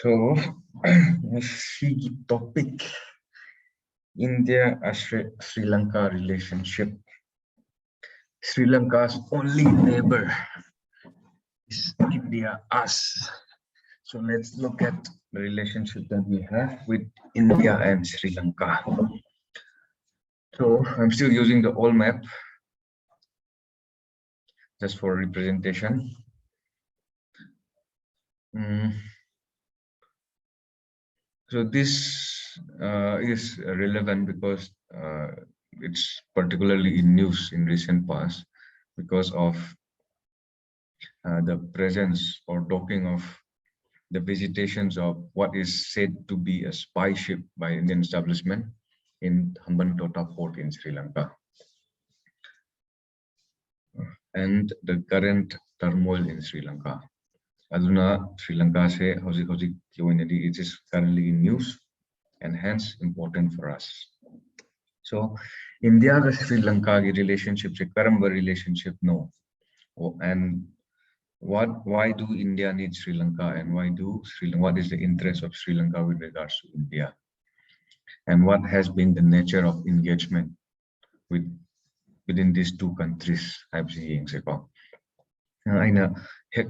So, the topic India Sri Lanka relationship. Sri Lanka's only neighbor is India, us. So let's look at the relationship that we have with India and Sri Lanka. So I'm still using the old map just for representation. So this is relevant because it's particularly in news in recent past because of the presence or docking of the visitations of what is said to be a spy ship by Indian establishment in Hambantota port in Sri Lanka. And the current turmoil in Sri Lanka. Aduna Sri Lanka se it is currently in news and hence important for us. So India and Sri Lanka relationship se karamba relationship no. And why do India need Sri Lanka and what is the interest of Sri Lanka with regards to India? And what has been the nature of engagement within these two countries? I'm seeing in a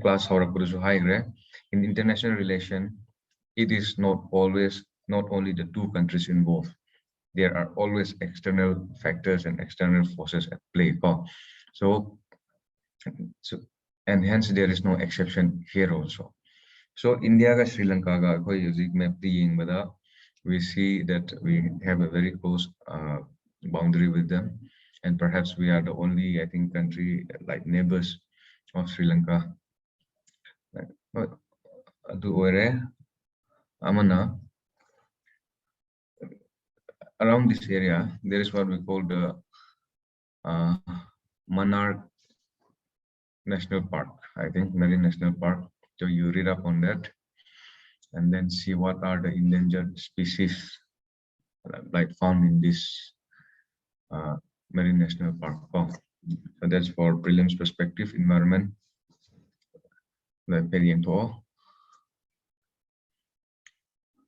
class in international relation, it is not only the two countries involved. There are always external factors and external forces at play. So and hence there is no exception here also. So India and Sri Lanka we see that we have a very close boundary with them, and perhaps we are the only, I think, country like neighbors of Sri Lanka. Amana, around this area, there is what we call the Monarch National Park, I think, Marine National Park. So you read up on that and then see what are the endangered species like found in this Marine National Park. So that's for prelims perspective, environment.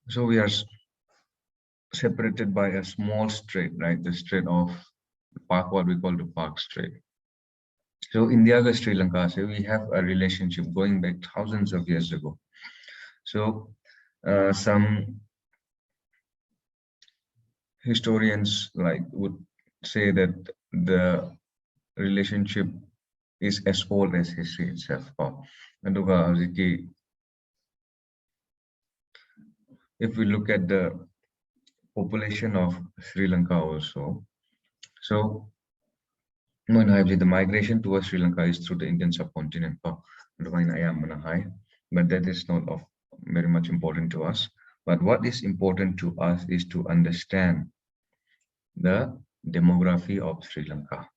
So we are separated by a small strait, right? The strait of Park, what we call the Park Strait. So India and Sri Lanka, so we have a relationship going back thousands of years ago. So some historians would say that the relationship is as old as history itself. If we look at the population of Sri Lanka also, so the migration towards Sri Lanka is through the Indian subcontinent, but that is not of very much important to us. But what is important to us is to understand the demography of Sri Lanka.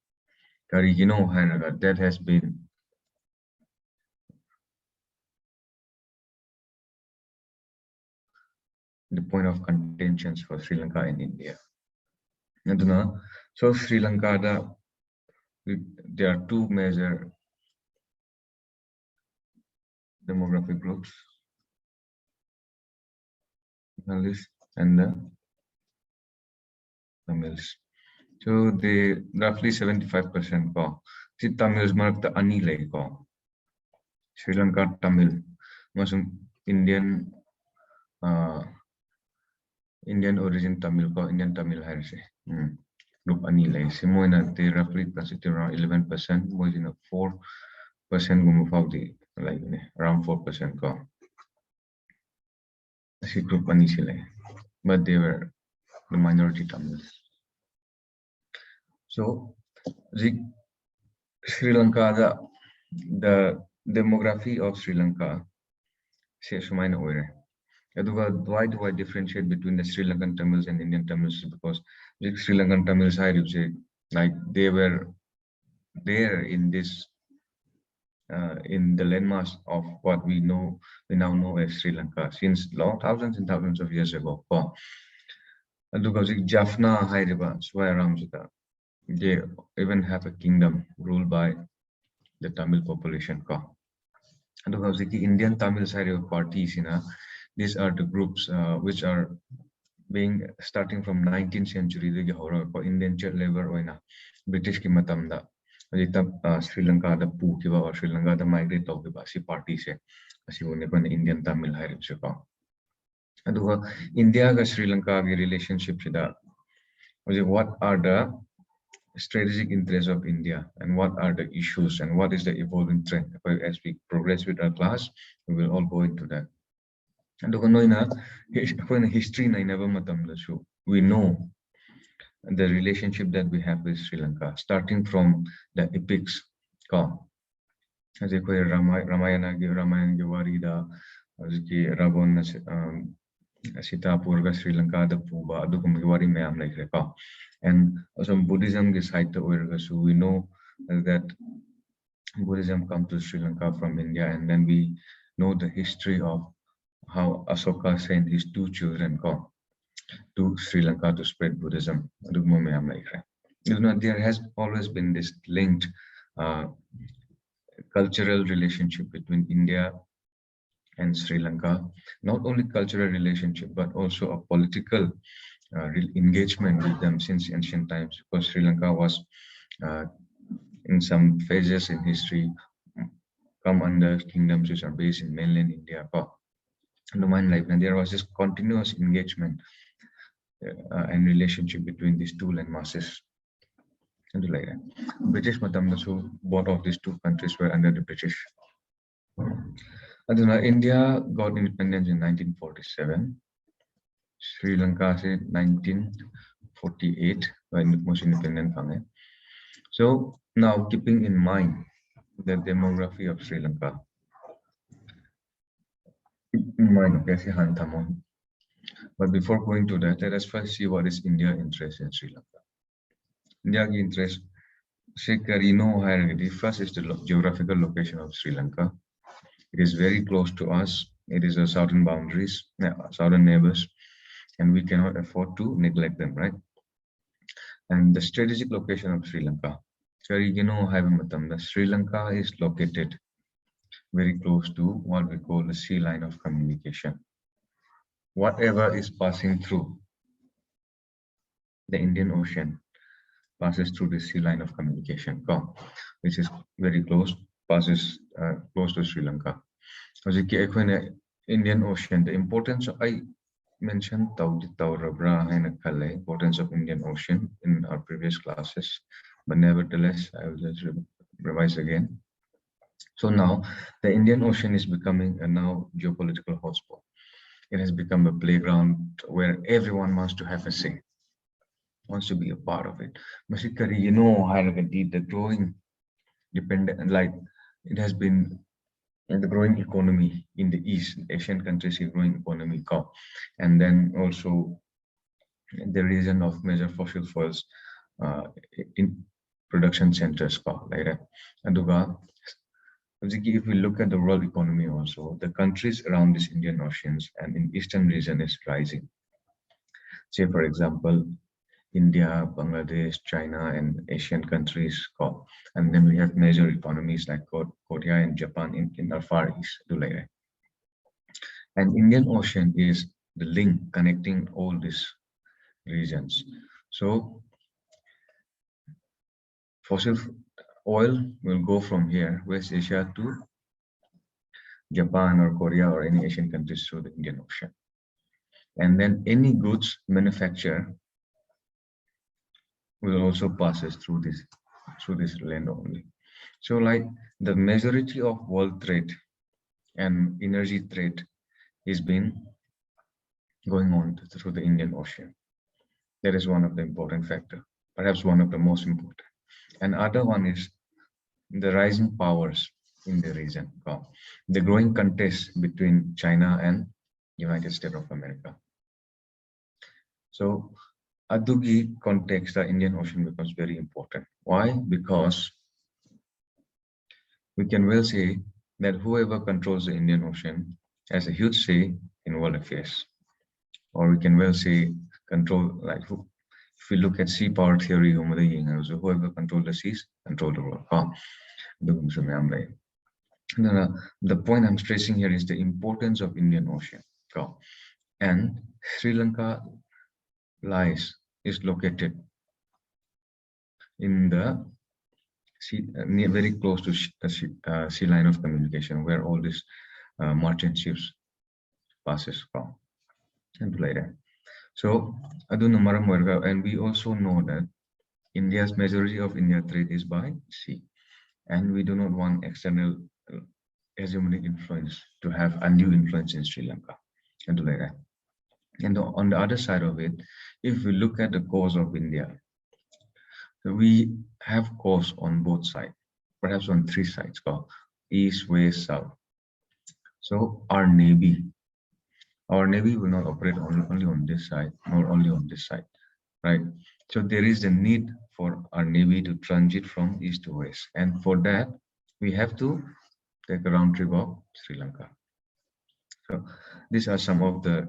That has been the point of contentions for Sri Lanka and India. So Sri Lanka, there are two major demographic groups, Malays and the Tamils. So they roughly 75% go. See Tamils mark the Anile go. Sri Lanka Tamil, Indian origin Tamil ko Indian Tamil hai group Anile. Simoina they roughly constitute around 11%. Was 4% gumufawdi around 4% ko.Asi group Anisile, but they were the minority Tamils. So Sri Lanka, the demography of Sri Lanka, why do I differentiate between the Sri Lankan Tamils and Indian Tamils? Because the Sri Lankan Tamils, they were there in this in the landmass of what we now know as Sri Lanka since thousands and thousands of years ago. Jaffna they even have a kingdom ruled by the Tamil population. Indian Tamil side of parties These are the groups which are being starting from 19th century indentured labor oina British ki matamda Sri Lanka da pukiba or Sri Lanka da migrate tawkiba si party se asi one kon Indian Tamil hairibse ko aduga India ga Sri Lanka gi relationship sida what are the strategic interests of India and what are the issues and what is the evolving trend. As we progress with our class, we will all go into that. And history we know the relationship that we have with Sri Lanka, starting from the epics. As Ramayana Varida, Ravon Sita Purga Sri Lanka the Puba Adukumgiwari Mayam like Reka. And some Buddhism is side so we know that Buddhism comes to Sri Lanka from India, and then we know the history of how Asoka sent his 2 children to Sri Lanka to spread Buddhism. There has always been this linked cultural relationship between India and Sri Lanka, not only cultural relationship, but also a political engagement with them since ancient times, because Sri Lanka was in some phases in history come under kingdoms which are based in mainland India. And there was this continuous engagement and relationship between these two land masses. British Matamda, so both of these two countries were under the British. India got independence in 1947. Sri Lanka in 1948 when the most independent. So now keeping in mind the demography of Sri Lanka, but before going to that, let us first see what is India's interest in Sri Lanka. India's interest, first is the geographical location of Sri Lanka. It is very close to us. It is a southern boundaries, southern neighbors, and we cannot afford to neglect them, right? And the strategic location of Sri Lanka. Sri Lanka is located very close to what we call the sea line of communication. Whatever is passing through the Indian Ocean passes through the sea line of communication, which is very close, passes close to Sri Lanka. Indian Ocean, the importance I mentioned the importance of Indian Ocean in our previous classes, but nevertheless, I will just revise again. So now the Indian Ocean is becoming a now geopolitical hotspot. It has become a playground where everyone wants to have a say, wants to be a part of it. The growing dependent, like it has been the growing economy in the East, Asian countries is growing economy, and then also the region of major fossil fuels in production centers, like that. And if we look at the world economy also, the countries around this Indian Oceans and in Eastern region is rising. Say, for example, India, Bangladesh, China, and Asian countries. And then we have major economies like Korea and Japan in our Far East. And Indian Ocean is the link connecting all these regions. So fossil oil will go from here, West Asia, to Japan or Korea or any Asian countries through the Indian Ocean. And then any goods manufactured will also passes through this land only. So like the majority of world trade and energy trade is been going on through the Indian Ocean. That is one of the important factor, perhaps one of the most important. And other one is the rising powers in the region, the growing contest between China and United States of America. So Adugi context, the Indian Ocean becomes very important. Why? Because we can well say that whoever controls the Indian Ocean has a huge say in world affairs. Or we can well say control, like if we look at sea power theory, so whoever controls the seas, control the world. The point I'm stressing here is the importance of Indian Ocean. And Sri Lanka is located in the sea, very close to the sea line of communication, where all these merchant ships passes from. And like that. So, and we also know that India's majority of India trade is by sea, and we do not want external hegemonic influence to have undue influence in Sri Lanka, and like that. And on the other side of it, if we look at the coast of India, we have coast on both sides, perhaps on three sides, called east, west, south. So our navy will not operate only on this side, nor only on this side, right? So there is a need for our navy to transit from east to west, and for that we have to take a round trip of Sri Lanka. So these are some of the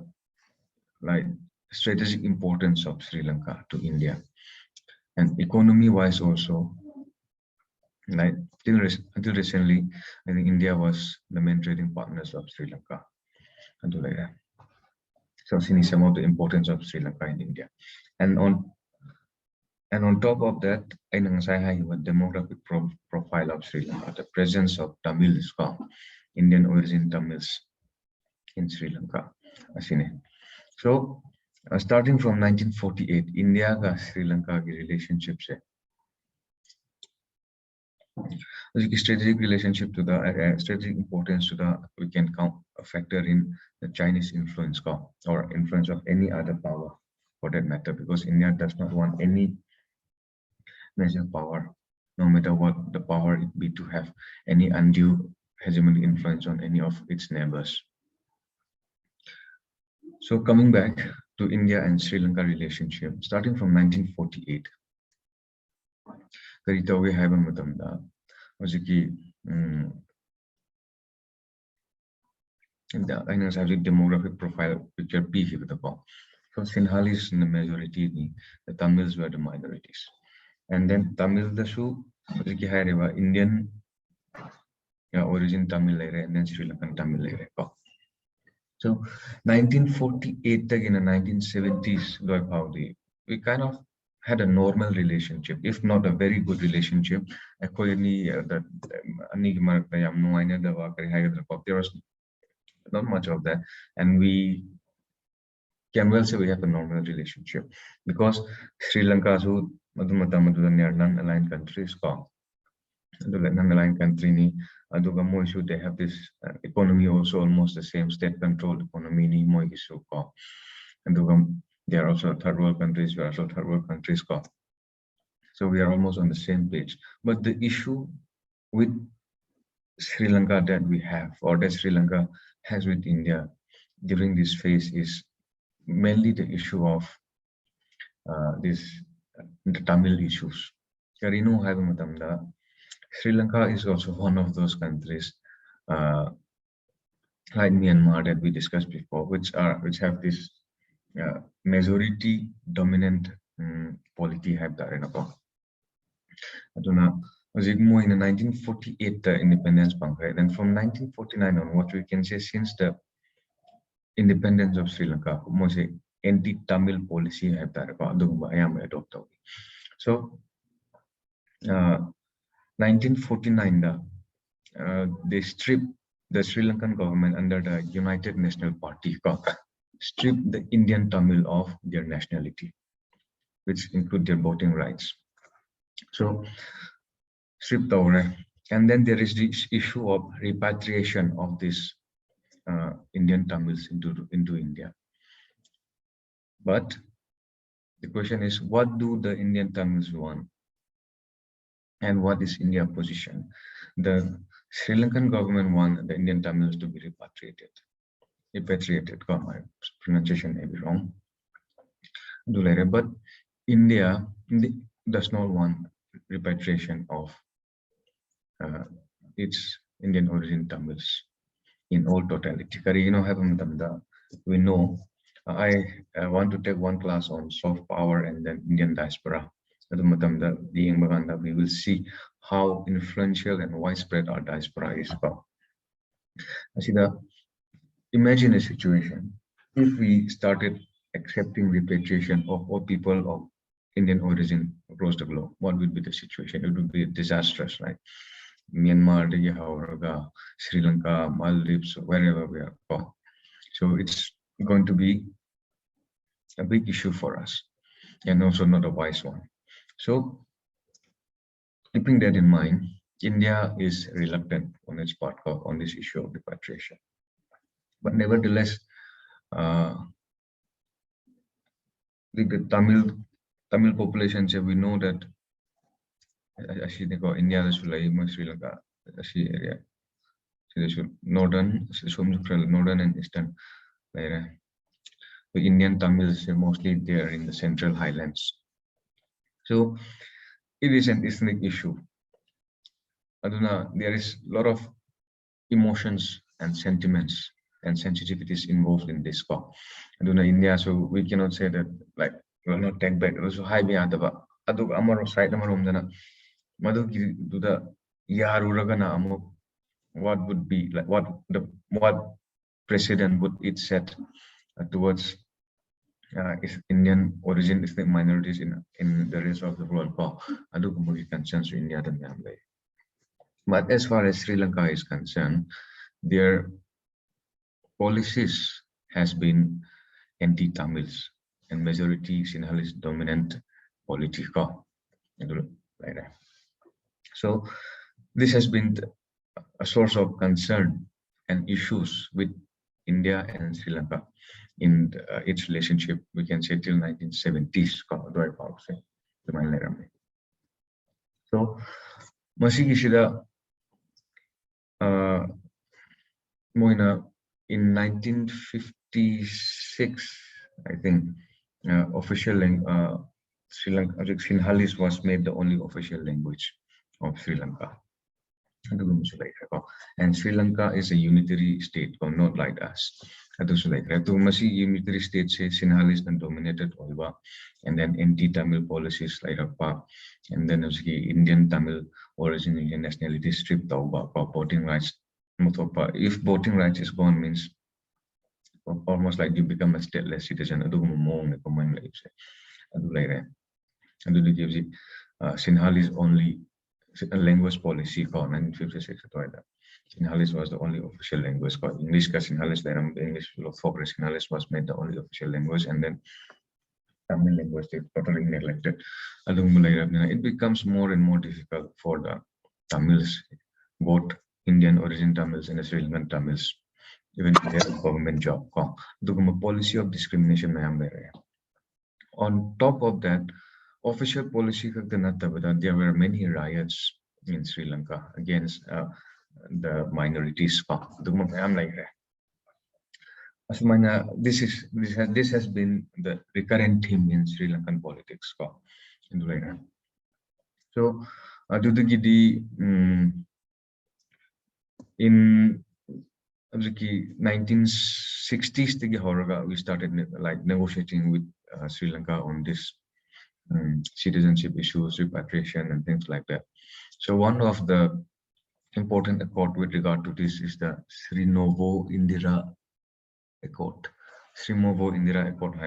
strategic importance of Sri Lanka to India, and economy-wise also. Until recently, I think India was the main trading partners of Sri Lanka. Until like that. So seeing some of the importance of Sri Lanka in India, and on top of that, I know the demographic profile of Sri Lanka, the presence of Tamils, Indian origin Tamils in Sri Lanka. So starting from 1948, India and Sri Lanka relationships strategic relationship to the strategic importance to the we can count a factor in the Chinese influence or influence of any other power for that matter, because India does not want any major power, no matter what the power it be, to have any undue hegemonic influence on any of its neighbors. So coming back to India and Sri Lanka relationship, starting from 1948, Karitawe haiba matamda hojiki demographic profile picture P here. So Sinhalese in the majority, the Tamils were the minorities. And then Tamil the shoe, Indian origin Tamil and then Sri Lankan Tamil. So 1948 in the 1970s, we kind of had a normal relationship, if not a very good relationship. There was not much of that, and we can well say we have a normal relationship, because Sri Lanka who non-aligned countries non-aligned country they have this economy also almost the same, state controlled economy and they are also third world countries, we are also third world countries so we are almost on the same page. But the issue with Sri Lanka that we have, or that Sri Lanka has with India during this phase, is mainly the issue of the Tamil issues. Sri Lanka is also one of those countries like Myanmar that we discussed before, which have this majority dominant polity have that in in the 1948 independence right? And from 1949 on, what we can say, since the independence of Sri Lanka, anti-Tamil policy have that adopted. So 1949 they stripped the Sri Lankan government under the United National Party stripped the Indian Tamil of their nationality, which include their voting rights. So stripped over, and then there is this issue of repatriation of this Indian Tamils into India. But the question is, what do the Indian Tamils want? And what is India's position? The Sri Lankan government want the Indian Tamils to be repatriated. My pronunciation may be wrong. But India does not want repatriation of its Indian origin Tamils in all totality. We know I want to take one class on soft power and then Indian diaspora. We will see how influential and widespread our diaspora is. imagine a situation if we started accepting repatriation of all people of Indian origin across the globe. What would be the situation? It would be disastrous, right? Myanmar, Sri Lanka, Maldives, wherever we are. So it's going to be a big issue for us, and also not a wise one. So keeping that in mind, India is reluctant on its part on this issue of repatriation. But nevertheless, uh, the Tamil population, we know that India is Sri Lanka, area, northern and eastern. The Indian Tamils are mostly there in the central highlands. So it is an ethnic issue. Aduna, there is a lot of emotions and sentiments and sensitivities involved in this call. Aduna India, so we cannot say that like we will not take back. So high be adaba. Adu amaro side amarom dana. Madu do the yaruragana amo. What would be like what precedent would it set towards Indian origin ethnic minorities in the rest of the world? Adu kumuli concerns India than Myanmar. But as far as Sri Lanka is concerned, their policies has been anti-Tamils and majority Sinhalese dominant politica. Like that. So this has been a source of concern and issues with India and Sri Lanka in its relationship, we can say till 1970s. So, Masigishida Moina in 1956, I think, official Sri Lanka Sinhalese was made the only official language of Sri Lanka. And Sri Lanka is a unitary state, or not like us. Unitary state says Sinhalese and dominated Olva, and then anti-Tamil policies like and then Indian Tamil origin Indian nationality stripped over voting rights. If voting rights is gone, means almost like you become a stateless citizen. Sinhalese only language policy called 1956. Sinhalese was the only official language. Called English Sinhalese, English folk Sinhalese was made the only official language, and then Tamil language they totally neglected. It becomes more and more difficult for the Tamils, both Indian origin Tamils and the Sri Lankan Tamils, even to get a government job. The policy of discrimination. On top of that, official policy there were many riots in Sri Lanka against the minorities. This has been the recurrent theme in Sri Lankan politics. So, in 1960s, we started like negotiating with Sri Lanka on this citizenship issues, repatriation, and things like that. So one of the important accord with regard to this is the Srinovo Indira Accord. Srinovo Indira Accord.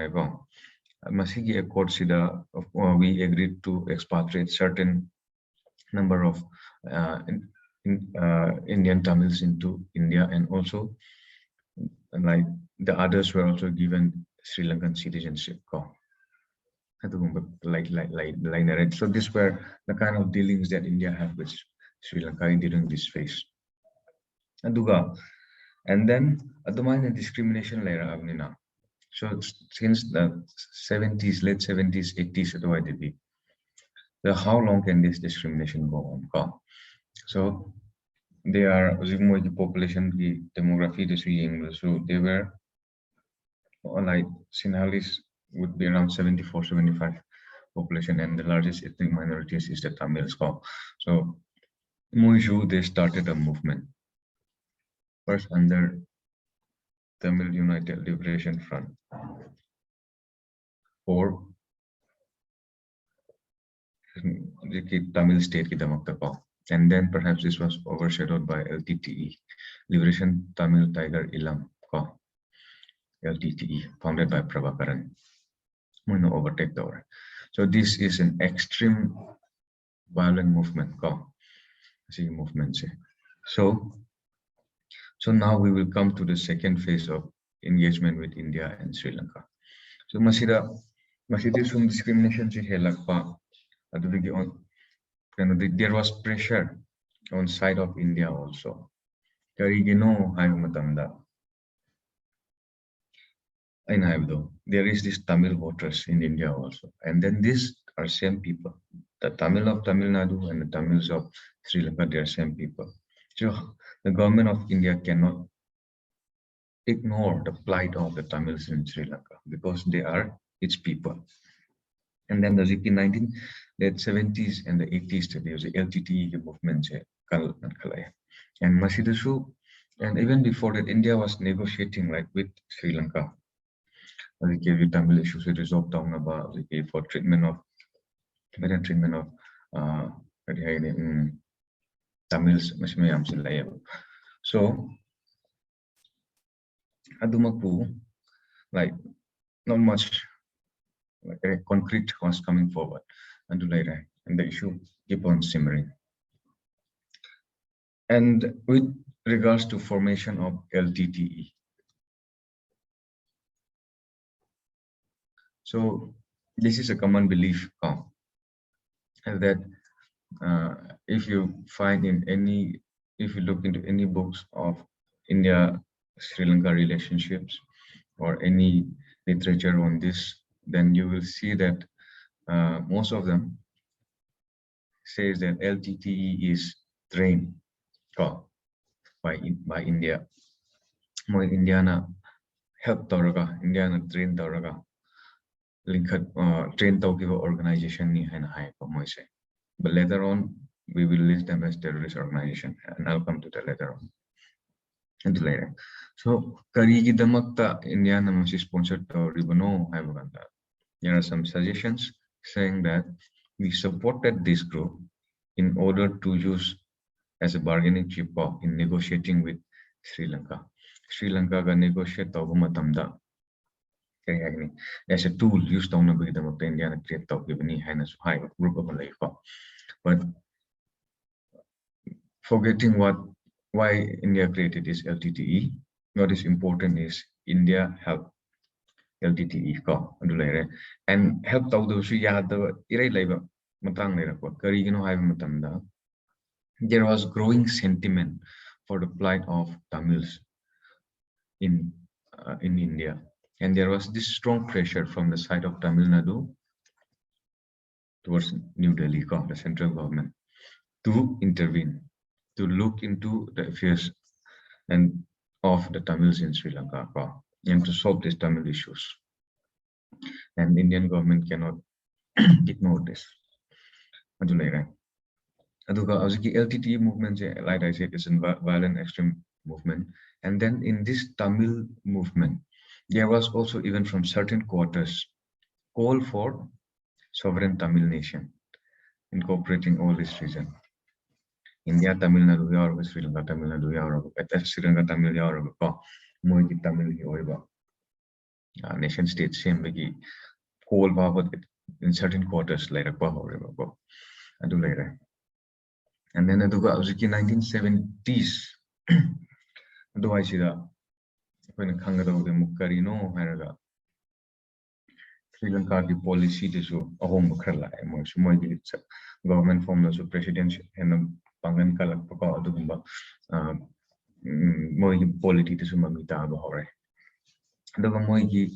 Masigi Accord Sida, we agreed to expatriate certain number of Indian Tamils into India, and also like the others were also given Sri Lankan citizenship. So these were the kind of dealings that India had with Sri Lanka during this phase. And then the discrimination layer. So since the 70s, late 70s, 80s, so how long can this discrimination go on? So they are the population, the demography, so they were like Sinhalese would be around 74, 75 population, and the largest ethnic minorities is the Tamils. So Muishu, they started a movement first under Tamil United Liberation Front for the Tamil state, and then perhaps this was overshadowed by LTTE, Liberation Tamil Tiger Ilam, LTTE, founded by Prabhakaran. We no overtake the war. So this is an extreme violent movement. Movement. So now we will come to the second phase of engagement with India and Sri Lanka. So masida some discrimination there was pressure on side of India also. There is this Tamil voters in India also, and then these are same people. The Tamil of Tamil Nadu and the Tamils of Sri Lanka, they are same people. So the government of India cannot ignore the plight of the Tamils in Sri Lanka because they are its people. And then the 1970s and the 80s, there was a LTTE movement, and Masidasu, and even before that, India was negotiating like with Sri Lanka. The Tamil issues resolved down about for treatment of Tamils. So Adumaku, like not much like concrete was coming forward and the issue keep on simmering. And with regards to formation of LTTE, so this is a common belief that if you find if you look into any books of India Sri Lanka relationships or any literature on this, then you will see that most of them says that LTTE is trained by India. More Indiana help Toraga, Indiana train Toraga, train Tokiva organization ni high Moise. But later on, we will list them as terrorist organization, and I'll come to that later on. And later. So Karigi Damakta India Namashi sponsored Ribono Havaganda. There are some suggestions saying that we supported this group in order to use as a bargaining chip in negotiating with Sri Lanka. Sri Lanka ga negotiate Matamda as a tool used on the India create high group of life. But forgetting why India created this LTTE, what is important is India helped LTTE and help those there was growing sentiment for the plight of Tamils in India, and there was this strong pressure from the side of Tamil Nadu towards New Delhi, the central government, to intervene, to look into the affairs and of the Tamils in Sri Lanka and to solve these Tamil issues. And Indian government cannot ignore this. LTTE movement, like I said, is a violent extreme movement. And then in this Tamil movement, there was also even from certain quarters call for sovereign Tamil nation, incorporating all this region. India, Tamil Nadu, Sri Lanka, Tamil Nadu, Sri Lanka, Tamil Moiki Tamil nation states same bagi call in certain quarters later and then the 1970s do I see that when Kangado Mukarino Haraga Sri Lanka policy is a home government form the presidential and Pangan Kalak Dugumba Moigi polity to Sumamita Bahore. The Moigi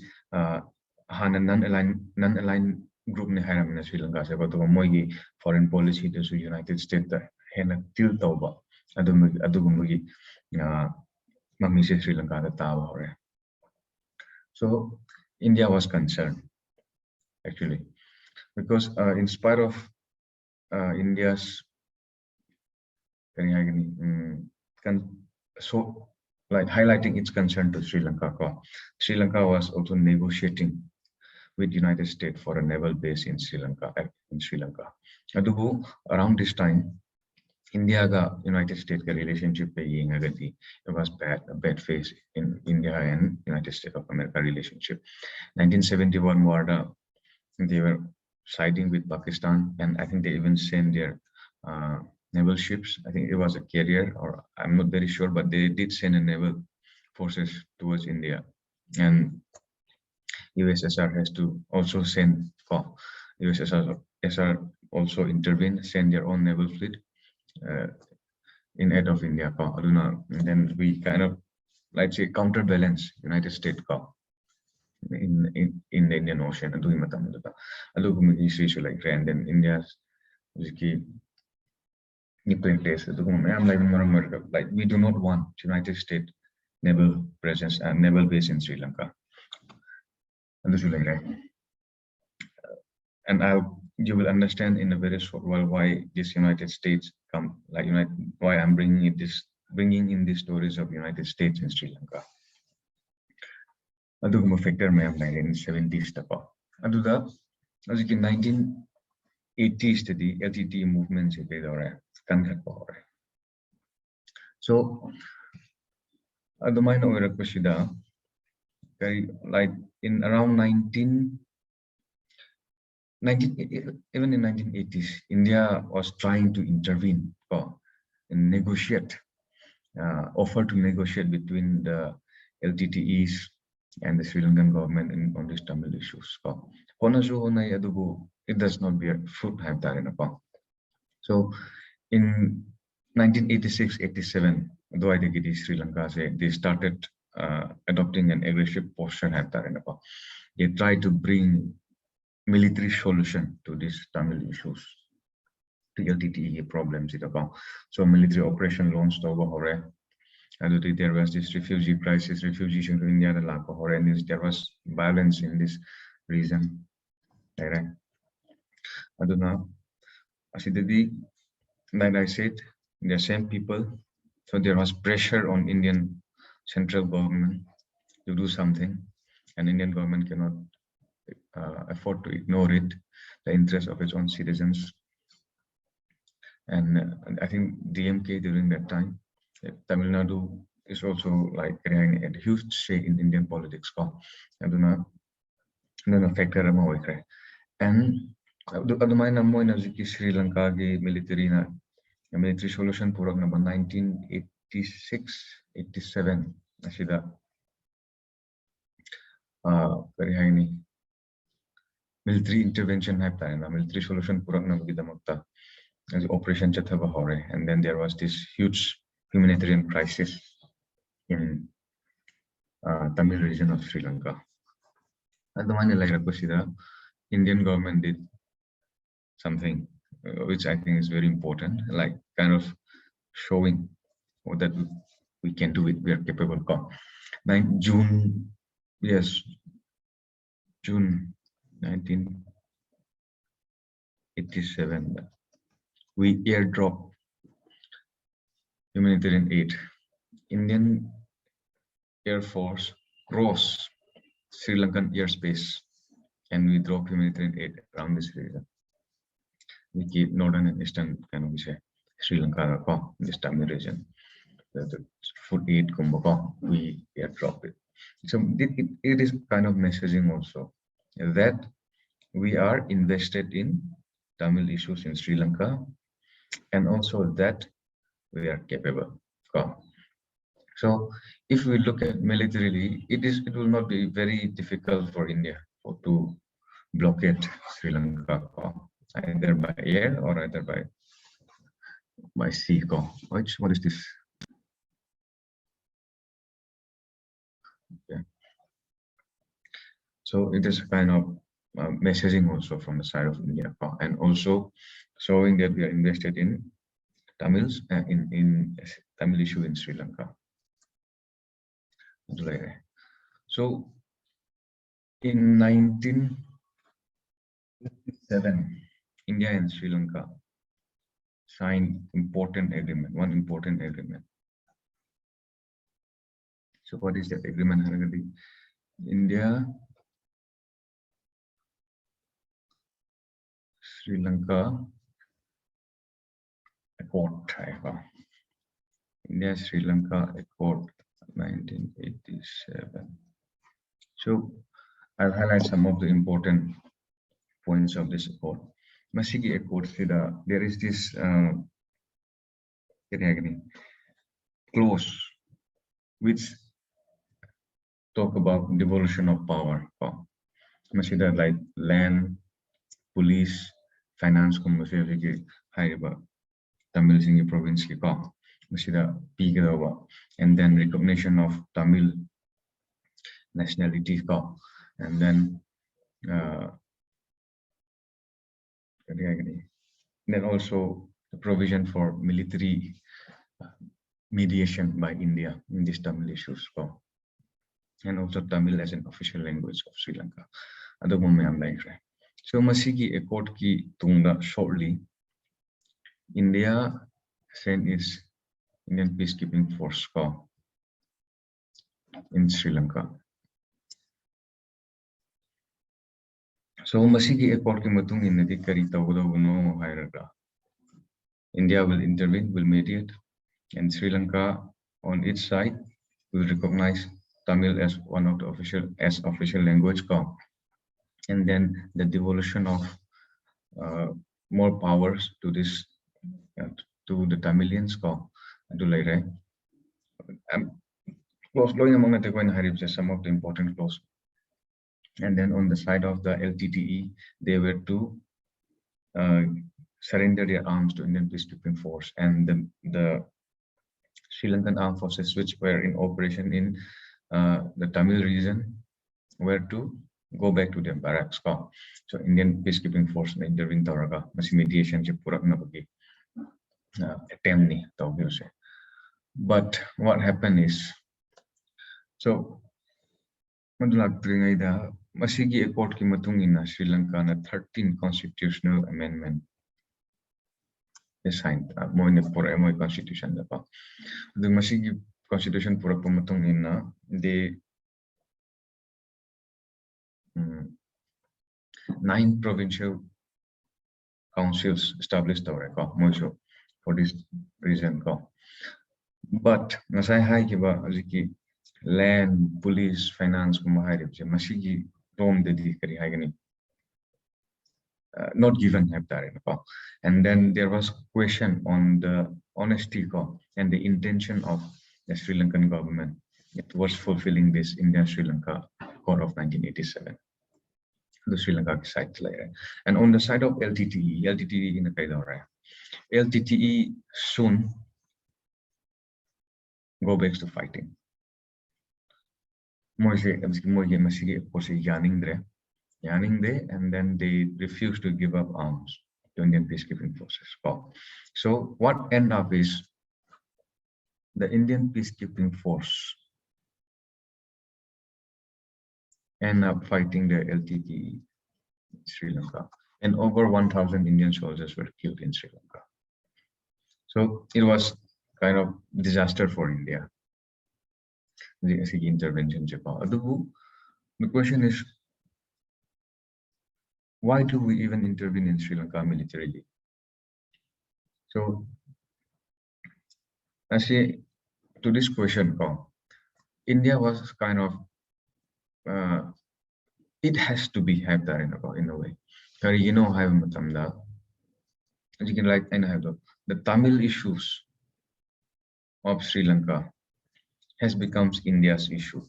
Han non-aligned group ne hiram in Sri Lanka se but Moigi foreign policy to United States Hena Til Toba Adumugi Mami Sri Lanka Bahore. So India was concerned actually because in spite of India's so like highlighting its concern to Sri Lanka. Sri Lanka was also negotiating with United States for a naval base in Sri Lanka. Around this time, India ka United States ka relationship pe it was a bad phase in India and United States of America relationship. 1971 war they were siding with Pakistan, and I think they even sent their uh, naval ships. I think it was a carrier, or I'm not very sure, but they did send a naval forces towards India, and USSR has to also send USSR also intervene, send their own naval fleet uh, in aid of India. And then we kind of, let's say, counterbalance United States in the Indian Ocean. And like and then India's nuclear place. Like we do not want United States naval presence and naval base in Sri Lanka. And you will understand in a very short while why this United States come, like why I'm bringing in these stories of United States in Sri Lanka. Aduguma factor may have 1970s tapa. Aduda, as you can 1980s to the LTT movements so Adumai no Kushida, like in around even in 1980s, India was trying to intervene and negotiate, offer to negotiate between the LTTEs and the Sri Lankan government on these Tamil issues. It does not bear fruit. So in 1986-87, though I think it is Sri Lanka, they started adopting an aggressive posture. They tried to bring military solution to these Tamil issues, to LTTE problems. So military operation launched over and there was this refugee crisis, refugees into India, and there was violence in this region. I don't know. Like I said, the same people. So there was pressure on Indian central government to do something, and Indian government cannot afford to ignore it, the interest of its own citizens. And I think DMK during that time, Tamil Nadu is also like having a huge say in Indian politics. And Sri Lanka military solution purak number 1986-87 asida military intervention military solution purak na as Operation Chathabahore, and then there was this huge humanitarian crisis in Tamil region of Sri Lanka. At the moment, like the Indian government did something which I think is very important, like kind of showing what that we can do it, we are capable of. June 1987, we airdrop humanitarian aid. Indian Air Force cross Sri Lankan airspace, and we drop humanitarian aid around this region. We keep northern and eastern kind of Sri Lanka this Tamil region. The food aid we airdrop it. So it is kind of messaging also that we are invested in Tamil issues in Sri Lanka, and also that we are capable. So if we look at militarily, it will not be very difficult for India to blockade Sri Lanka, either by air or either by sea. What is this? Okay. So it is kind of messaging also from the side of India, and also showing that we are invested in Tamils in Tamil issue in Sri Lanka. So in 1957, India and Sri Lanka signed one important agreement. So what is that agreement? India, Sri Lanka Accord India Sri Lanka Accord 1987. So I'll highlight some of the important points of this accord. Masigi Accord, there is this clause which talk about devolution of power. Masida like land, police, finance, Tamil Singi province and then recognition of Tamil nationality and then also the provision for military mediation by India in these Tamil issues and also Tamil as an official language of Sri Lanka. So Masigi Accord ki tungda shortly India sent its Indian peacekeeping force in Sri Lanka. So Masigi Accord ki matung inadi kari tawdaguno hairaga. India will intervene, will mediate, and Sri Lanka on its side will recognize Tamil as one of the official language and then the devolution of more powers to this to the Tamilians some of the important clause. And then on the side of the LTTE, they were to surrender their arms to Indian peacekeeping force, and the Sri Lankan armed forces which were in operation in the Tamil region were to go back to their barracks. So Indian peacekeeping force intervened tawraga masi mediation je purak na bagi attempt ni tawbirse. But what happened is, so madulak tringaida masigi accord ki matung ina Sri Lanka na 13 constitutional amendment signed moine pura moi constitution da pa the masigi constitution pura matung ina they 9 provincial councils established for this reason. But nasai hai kiba aziki land, police, finance masigi rom dedi kari haigani not given have that. And then there was question on the honesty and the intention of the Sri Lankan government towards fulfilling this India Sri Lanka Accord of 1987. The Sri Lanka side. And on the side of LTTE in the Kaidora, LTTE soon go back to fighting. Yanning there, and then they refuse to give up arms to Indian peacekeeping forces. So what end up is the Indian peacekeeping force end up fighting the LTTE in Sri Lanka, and over 1,000 Indian soldiers were killed in Sri Lanka. So it was kind of disaster for India. The intervention Japan. The question is, why do we even intervene in Sri Lanka militarily? So I say to this question, India was kind of it has to be have that in a way. You know, as you can like the Tamil issues of Sri Lanka has become India's issue.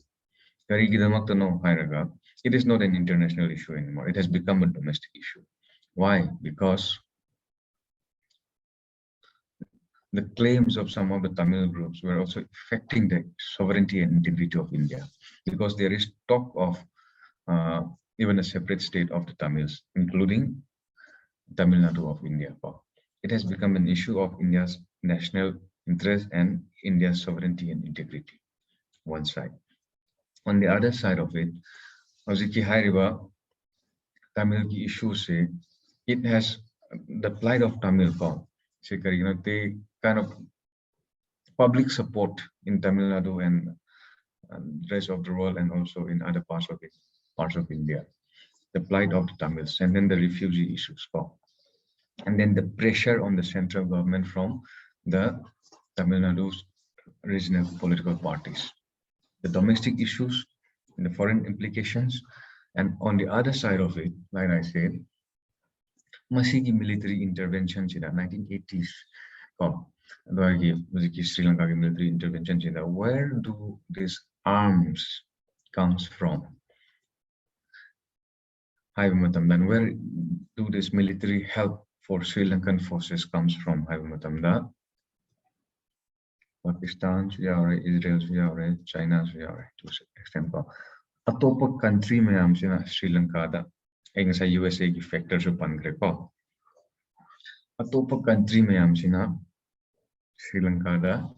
It is not an international issue anymore. It has become a domestic issue. Why? Because the claims of some of the Tamil groups were also affecting the sovereignty and integrity of India, because there is talk of even a separate state of the Tamils, including Tamil Nadu of India. It has become an issue of India's national interest and India's sovereignty and integrity, one side. On the other side of it, Tamil issue say it has the plight of Tamil they kind of public support in Tamil Nadu and rest of the world, and also in other parts of India, the plight of the Tamils, and then the refugee issues. and then the pressure on the central government from the Tamil Nadu's regional political parties, the domestic issues, the foreign implications, and on the other side of it, like I said, masigi military intervention in the 1980s. Sri Lanka military intervention, where do these arms comes from? Then where do this military help for Sri Lankan forces comes from? Pakistan, Israel, China, to a certain extent. A top country में Sri Lanka da USA की factor जो बन गए को a top country में Sri Lanka da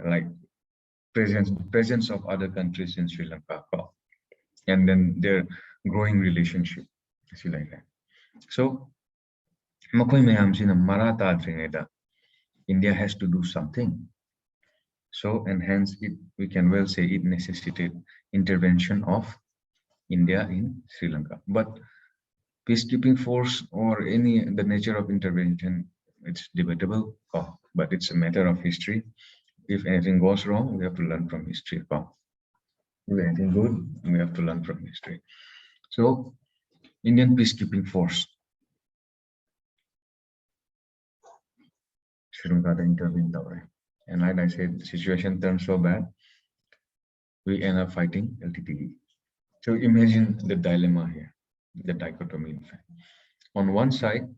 like presence of other countries in Sri Lanka ko, and then their growing relationship like that. So makoi में Maratha da India has to do something. So, and hence we can well say it necessitated intervention of India in Sri Lanka. But peacekeeping force or the nature of intervention, it's debatable, but it's a matter of history. If anything goes wrong, we have to learn from history. If anything good, we have to learn from history. So, Indian peacekeeping force, Sri Lanka intervened. And like I said, the situation turned so bad, we end up fighting LTTE. So imagine the dilemma here, the dichotomy in fact. On one side,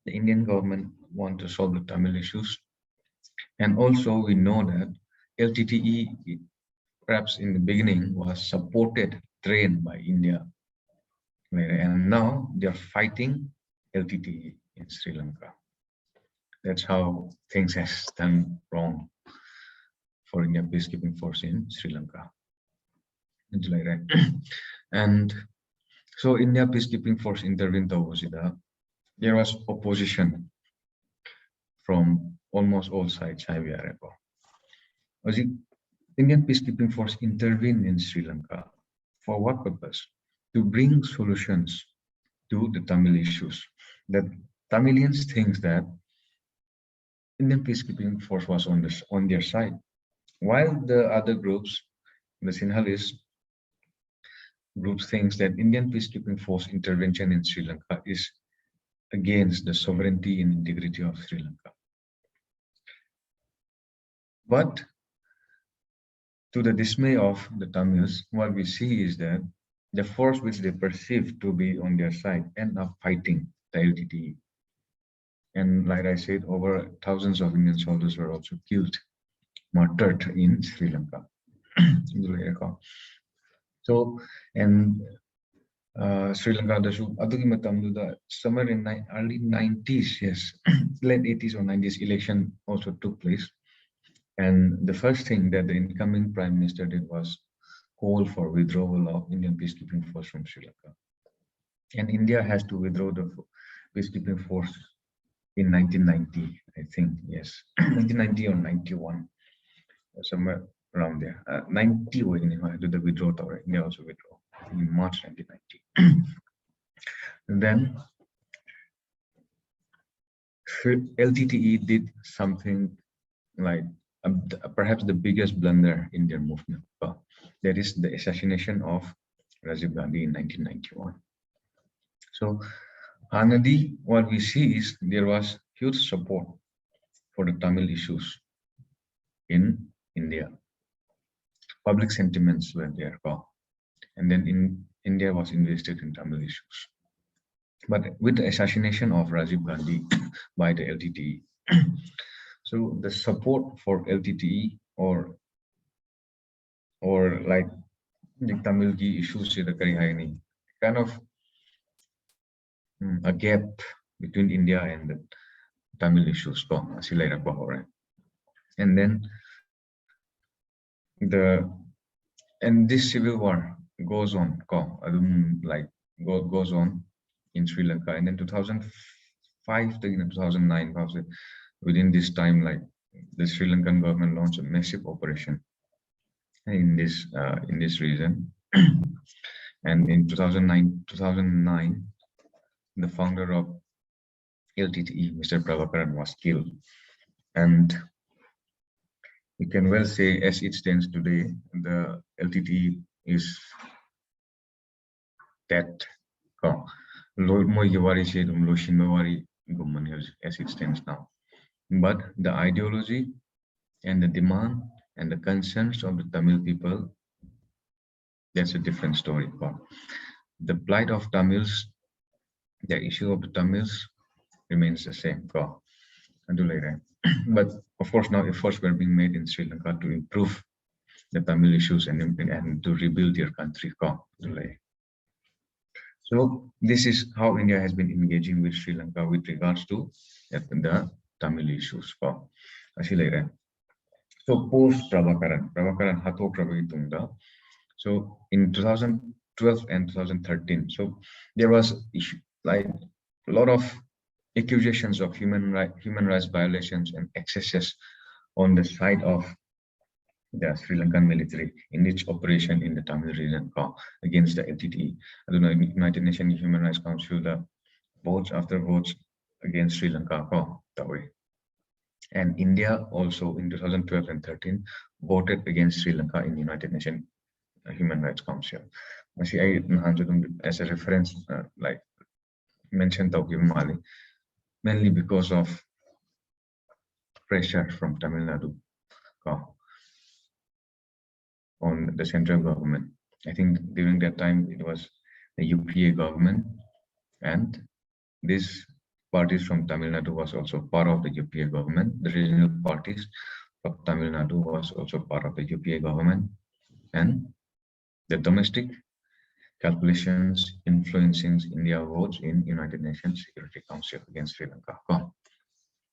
the Indian government wants to solve the Tamil issues. And also we know that LTTE, perhaps in the beginning, was supported, trained by India. And now they're fighting LTTE in Sri Lanka. That's how things has done wrong for Indian peacekeeping force in Sri Lanka. It's like that. And so India peacekeeping force intervened. There was opposition from almost all sides. Indian peacekeeping force intervened in Sri Lanka. For what purpose? To bring solutions to the Tamil issues. That Tamilians think that Indian peacekeeping force was on their side, while the other groups, the Sinhalese groups, thinks that Indian peacekeeping force intervention in Sri Lanka is against the sovereignty and integrity of Sri Lanka. But to the dismay of the Tamils, what we see is that the force which they perceive to be on their side end up fighting the LTTE. And like I said, over thousands of Indian soldiers were also killed, martyred in Sri Lanka. So, and Sri Lanka, somewhere in early 90s, yes, late 80s or 90s, election also took place. And the first thing that the incoming Prime Minister did was call for withdrawal of Indian peacekeeping force from Sri Lanka. And India has to withdraw the peacekeeping force in 1990, I think, yes, 1990 or 91, somewhere around there. 90 was the withdrawal, India also withdrew in March 1990. And then LTTE did something like perhaps the biggest blunder in their movement. That is the assassination of Rajiv Gandhi in 1991. So, Anadi, what we see is there was huge support for the Tamil issues in India. Public sentiments were there, and then India was invested in Tamil issues. But with the assassination of Rajiv Gandhi by the LTTE, so the support for LTTE or like the Tamil issues kind of a gap between India and the Tamil issues. And then this civil war goes on, goes on in Sri Lanka, and then 2005 to 2009, within this time, like the Sri Lankan government launched a massive operation in this region, and in 2009, the founder of LTTE, Mr. Prabhakaran, was killed. And you can well say, as it stands today, the LTTE is dead. As it stands now. But the ideology and the demand and the concerns of the Tamil people, that's a different story. The plight of Tamils, the issue of the Tamils remains the same. But of course, now efforts were being made in Sri Lanka to improve the Tamil issues and to rebuild their country. So this is how India has been engaging with Sri Lanka with regards to the Tamil issues. So post Prabhakaran Hato Prabhitunda. So in 2012 and 2013, so there was issue, like a lot of accusations of human rights violations and excesses on the side of the Sri Lankan military in its operation in the Tamil region against the LTTE. I don't know, United Nations Human Rights Council, the votes after votes against Sri Lanka that way. And India also in 2012 and 13 voted against Sri Lanka in the United Nations Human Rights Council. As a reference, like mentioned Mali, mainly because of pressure from Tamil Nadu on the central government. I think during that time it was the UPA government, and these parties from Tamil Nadu was also part of the UPA government. The regional parties of Tamil Nadu was also part of the UPA government, and the domestic calculations influencing India votes in United Nations Security Council against Sri Lanka.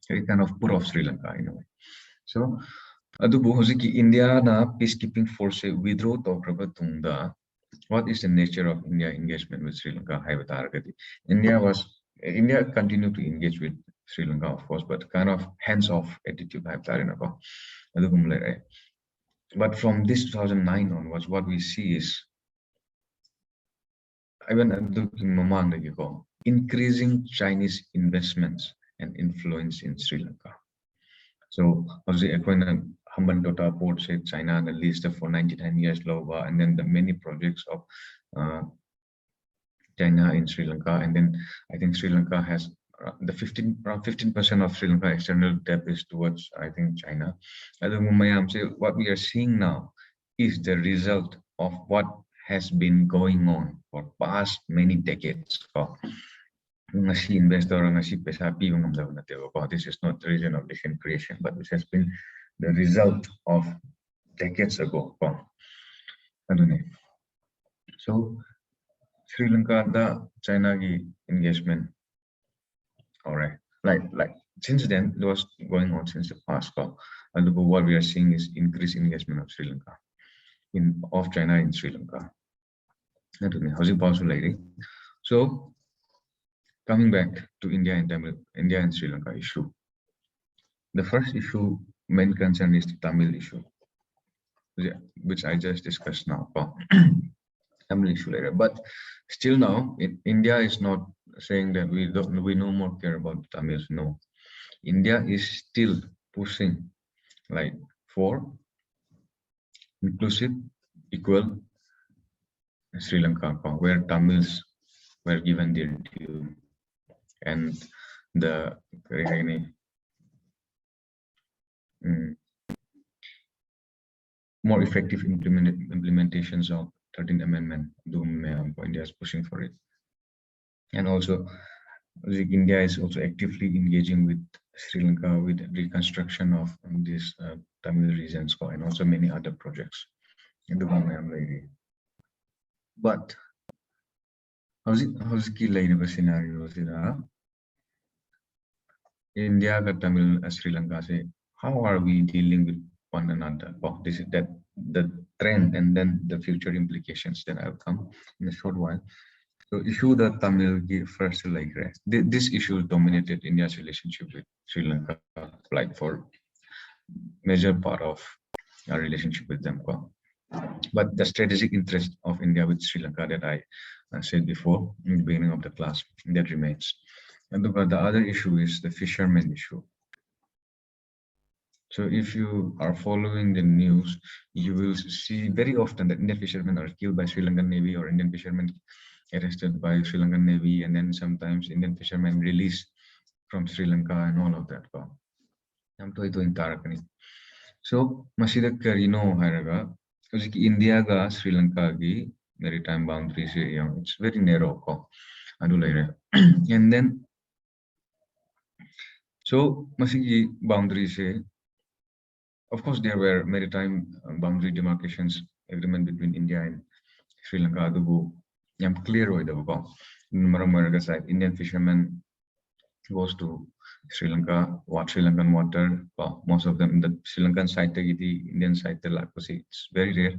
It kind of put off Sri Lanka in a way. So, India na peacekeeping force withdraw to what is the nature of India engagement with Sri Lanka? India continued to engage with Sri Lanka, of course, but kind of hands-off attitude. But from this 2009 onwards, what we see is increasing Chinese investments and influence in Sri Lanka. So, Hamban Dota port said China the list for 99 years low, and then the many projects of China in Sri Lanka, and then I think Sri Lanka has around 15% of Sri Lanka external debt is towards, I think, China. What we are seeing now is the result of what has been going on for past many decades. This is not the reason of nation creation, but this has been the result of decades ago. So Sri Lanka, the China engagement, all right, like since then it was going on since the past. And what we are seeing is increased engagement of Sri Lanka of China in Sri Lanka. So coming back to India and Sri Lanka issue. The first issue, main concern is the Tamil issue, which I just discussed now. Tamil issue later, but still now, India is not saying that we no more care about Tamils. No, India is still pushing like for inclusive, equal Sri Lanka, where Tamils were given their due, and the more effective implementations of 13th Amendment. India is pushing for it, and also India is also actively engaging with Sri Lanka with reconstruction of these Tamil regions and also many other projects. But how's the key scenario? India, Tamil, Sri Lanka, say, how are we dealing with one another? This is that the trend and then the future implications that I'll come in a short while. So issue the Tamil first, like this issue dominated India's relationship with Sri Lanka, like for major part of our relationship with them. But the strategic interest of India with Sri Lanka that I said before in the beginning of the class, that remains. And the other issue is the fishermen issue. So if you are following the news, you will see very often that Indian fishermen are killed by Sri Lankan Navy or Indian fishermen arrested by Sri Lankan Navy, and then sometimes Indian fishermen released from Sri Lanka and all of that. So, masida karino haraga, India ga Sri Lanka gi maritime boundaries, it's very narrow. And then, so masigi boundaries, of course, there were maritime boundary demarcations agreement between India and Sri Lanka. I'm clear with the side. Indian fishermen goes to Sri Lanka, Sri Lankan water. Most of them, the Sri Lankan side, the Indian side, it's very rare,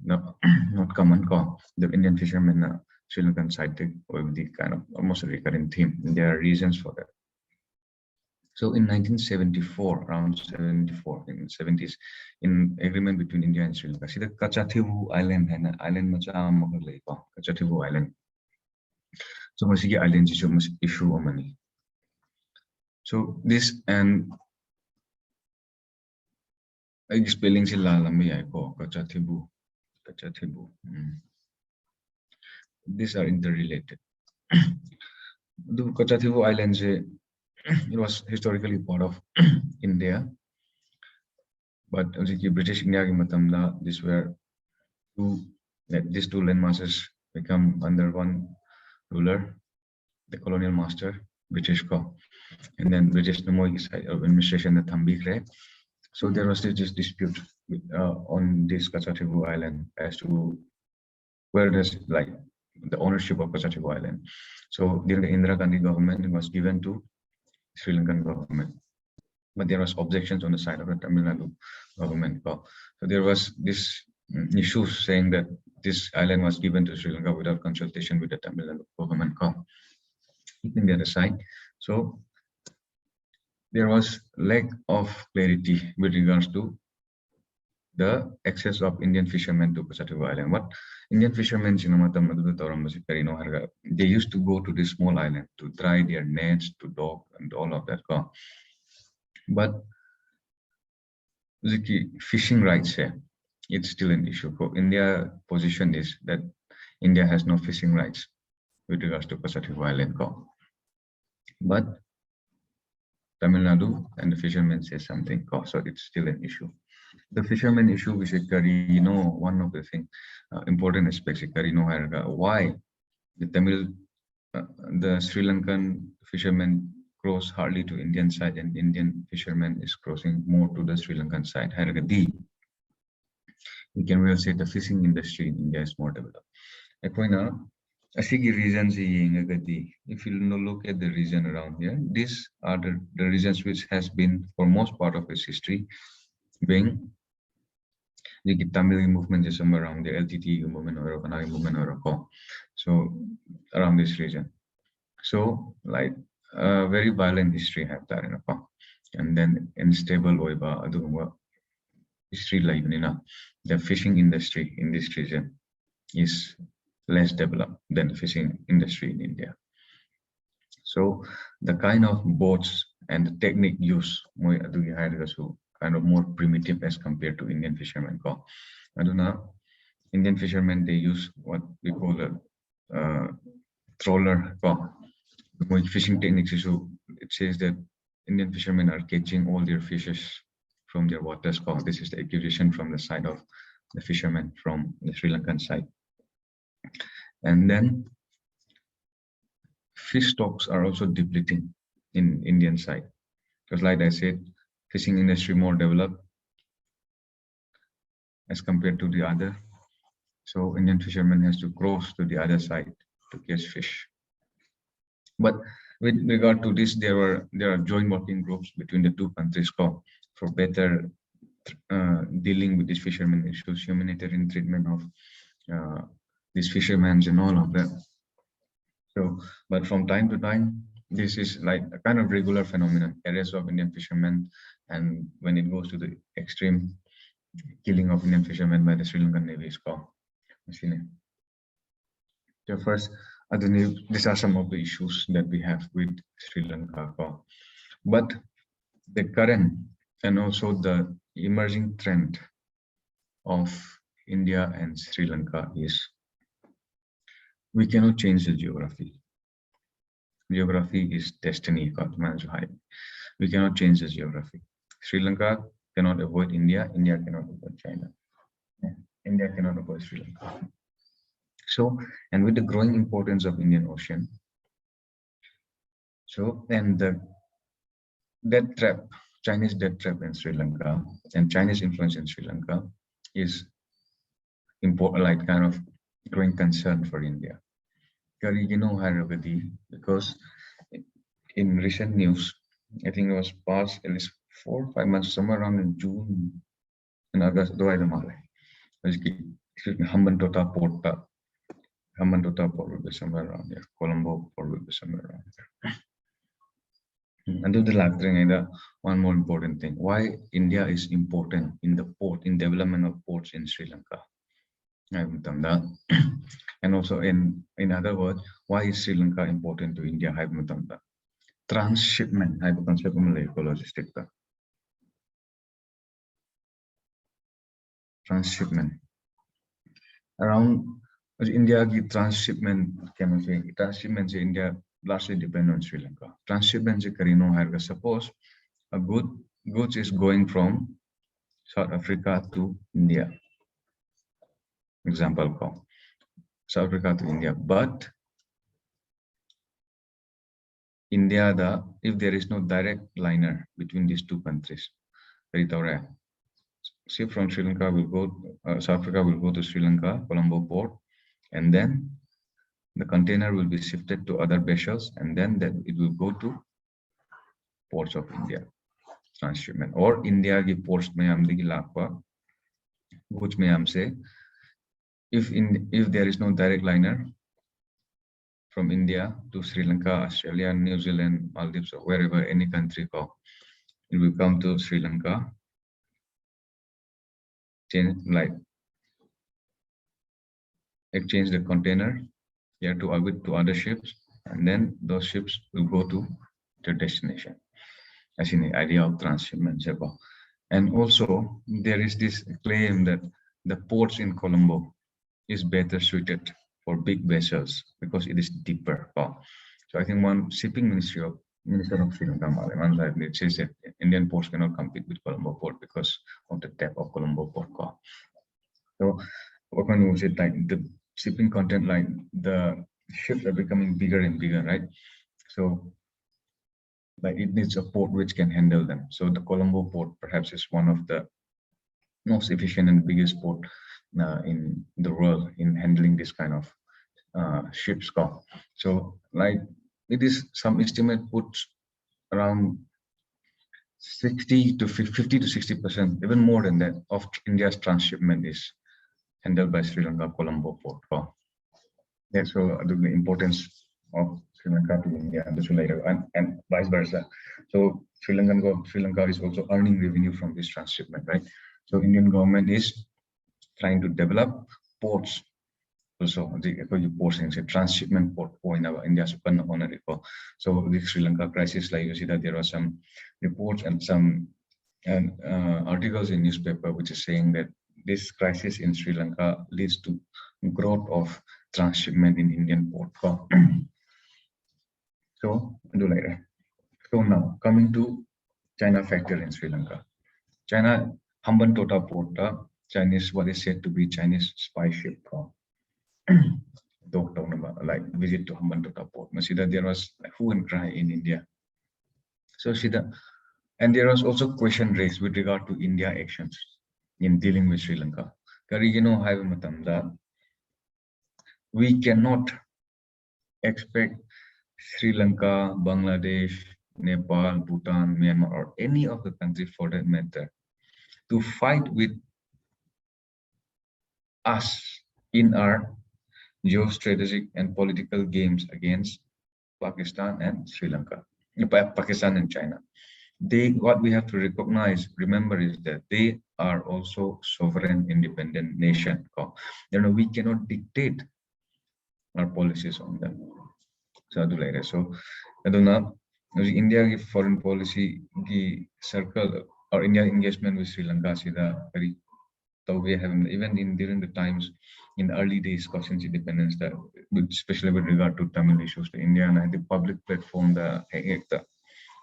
no, not common. The Indian fishermen, Sri Lankan side, with the kind of almost a recurring theme. There are reasons for that. So in 1974, around 74, in the 70s, in agreement between India and Sri Lanka, see the Kachathivu Island and island Kachathivu Island. So masigi island issue of money. So this and I spelling sila lambi ko Kachathivu. These are interrelated. The Kachathivu Islands, it was historically part of India, but the British India these were these two land masses become under one ruler, the colonial master, British and then British side of administration the Thambikre. So there was this dispute on this Kachathivu Island as to where does like the ownership of Kachathivu Island. So during the Indira Gandhi government, it was given to Sri Lankan government, but there was objections on the side of the Tamil Nadu government. So there was this issue saying that this island was given to Sri Lanka without consultation with the Tamil Nadu government. Keeping that aside, so there was lack of clarity with regards to the access of Indian fishermen to Kachathivu Island. What Indian fishermen, they used to go to this small island to dry their nets, to dock, and all of that. But the fishing rights here, it's still an issue. India's position is that India has no fishing rights with regards to Kachathivu Island. But Tamil Nadu and the fishermen say something, so it's still an issue. The fishermen issue, which is one of the things, important aspects, why the Sri Lankan fishermen cross hardly to Indian side and Indian fishermen is crossing more to the Sri Lankan side. We can really say the fishing industry in India is more developed. Reasons, if you look at the region around here, these are the regions which has been for most part of its history being the Tamil movement is somewhere around the LTT movement or Kanari movement or so around this region. So like very violent history have that in and then unstable history like the fishing industry in this region is less developed than the fishing industry in India. So the kind of boats and the technique used kind of more primitive as compared to Indian fishermen. Indian fishermen, they use what we call a trawler. Fishing techniques, so it says that Indian fishermen are catching all their fishes from their waters. This is the accusation from the side of the fishermen from the Sri Lankan side. And then fish stocks are also depleting in Indian side, because like I said, fishing industry more developed as compared to the other. So Indian fishermen has to cross to the other side to catch fish. But with regard to this, there are joint working groups between the two countries for better dealing with these fishermen issues, humanitarian treatment of these fishermen and all of that. So, but from time to time, this is like a kind of regular phenomenon, arrests of Indian fishermen, and when it goes to the extreme, killing of Indian fishermen by the Sri Lankan Navy is called. So first, these are some of the issues that we have with Sri Lanka. But the current and also the emerging trend of India and Sri Lanka is we cannot change the geography. Geography is destiny. We cannot change the geography. Sri Lanka cannot avoid India. India cannot avoid China. India cannot avoid Sri Lanka. So, and with the growing importance of Indian Ocean, so and the debt trap, Chinese debt trap in Sri Lanka and Chinese influence in Sri Lanka is important, like kind of growing concern for India. Because in recent news, I think it was past at least 4 or 5 months, somewhere around in June and August, do I remember? Hambantota Port will be somewhere around here. Colombo Port will be somewhere around here. And the last thing, one more important thing: why India is important in the port, in development of ports in Sri Lanka. And also, in other words, why is Sri Lanka important to India? Transshipment, logistic. Transshipment. Around India, the transshipment, transshipment in India largely depend on Sri Lanka. Transshipment is suppose a goods is going from South Africa to India. Example call South Africa to India, but India, if there is no direct liner between these two countries, ship from Sri Lanka will go, South Africa will go to Sri Lanka, Colombo port, and then the container will be shifted to other vessels, and then it will go to ports of India, transshipment. Or India ki ports mein amdi ki lakwa, which may say, if there is no direct liner from India to Sri Lanka, Australia, New Zealand, Maldives, or wherever any country go, it will come to Sri Lanka, exchange the container here to other ships, and then those ships will go to their destination. As in the idea of transshipment. And also there is this claim that the ports in Colombo is better suited for big vessels because it is deeper. So I think one shipping minister of Sri Lanka, it says that Indian ports cannot compete with Colombo port because of the depth of Colombo port. So what can you say, like the shipping content, like the ships are becoming bigger and bigger, right? So like it needs a port which can handle them. So the Colombo port perhaps is one of the most efficient and biggest port in the world in handling this kind of ships. So like it is, some estimate puts around 50 to 60%, even more than that, of India's transshipment is handled by Sri Lanka Colombo port. Yeah, so the importance of Sri Lanka to India and vice versa. So Sri Lanka is also earning revenue from this transshipment, right? So Indian government is trying to develop ports. Also, the ports and transshipment port in India. So the Sri Lanka crisis, like you see that there are some reports and some articles in newspaper which is saying that this crisis in Sri Lanka leads to growth of transshipment in Indian port. So do later. So now coming to China factor in Sri Lanka. China Hambantota port, Chinese, what is said to be Chinese spy ship. Like visit to Hambantota port. Masida, there was hue and cry in India. So Sida, and there was also question raised with regard to India actions in dealing with Sri Lanka. We cannot expect Sri Lanka, Bangladesh, Nepal, Bhutan, Myanmar, or any of the countries for that matter to fight with us in our geostrategic and political games against Pakistan and Sri Lanka, Pakistan and China. what we have to remember is that they are also sovereign, independent nation. We cannot dictate our policies on them. So aduna India foreign policy circle or India engagement with Sri Lanka very. So we have even during the times in the early days since independence, especially with regard to Tamil issues, the India and the public platform, the